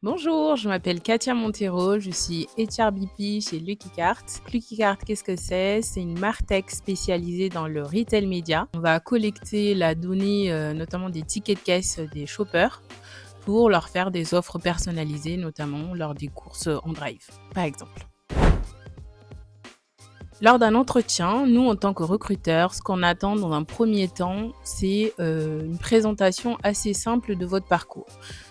Bonjour, je m'appelle Katia Montero, je suis HRBP chez Lucky Cart. Lucky Cart, qu'est-ce que c'est? C'est une martech spécialisée dans le retail média. On va collecter la donnée, notamment des tickets de caisse des shoppers pour leur faire des offres personnalisées, notamment lors des courses en drive, par exemple. Lors d'un entretien, nous, en tant que recruteurs, ce qu'on attend dans un premier temps, c'est une présentation assez simple de votre parcours.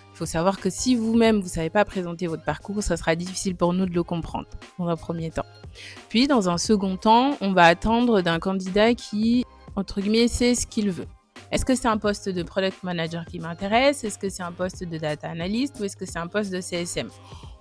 Il faut savoir que si vous-même, vous ne savez pas présenter votre parcours, ça sera difficile pour nous de le comprendre dans un premier temps. Puis, dans un second temps, on va attendre d'un candidat qui, entre guillemets, sait ce qu'il veut. Est-ce que c'est un poste de product manager qui m'intéresse? Est-ce que c'est un poste de data analyst ou est-ce que c'est un poste de CSM?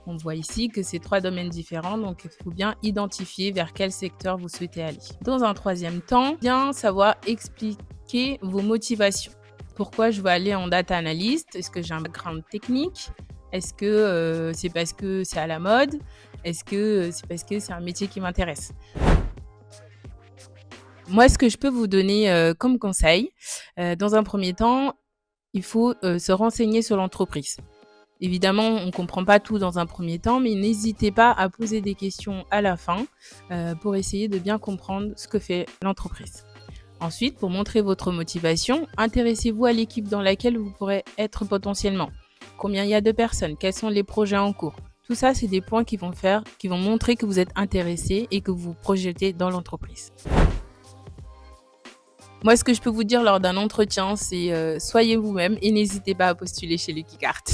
On voit ici que c'est 3 domaines différents, donc il faut bien identifier vers quel secteur vous souhaitez aller. Dans un troisième temps, bien savoir expliquer vos motivations. Pourquoi je veux aller en data analyst? Est-ce que j'ai un background technique? Est-ce que c'est parce que c'est à la mode? Est-ce que c'est parce que c'est un métier qui m'intéresse? Moi, ce que je peux vous donner comme conseil, dans un premier temps, il faut se renseigner sur l'entreprise. Évidemment, on ne comprend pas tout dans un premier temps, mais n'hésitez pas à poser des questions à la fin pour essayer de bien comprendre ce que fait l'entreprise. Ensuite, pour montrer votre motivation, intéressez-vous à l'équipe dans laquelle vous pourrez être potentiellement. Combien il y a de personnes? Quels sont les projets en cours? Tout ça, c'est des points qui vont montrer que vous êtes intéressé et que vous vous projetez dans l'entreprise. Moi, ce que je peux vous dire lors d'un entretien, c'est soyez vous-même et n'hésitez pas à postuler chez Lucky Cart.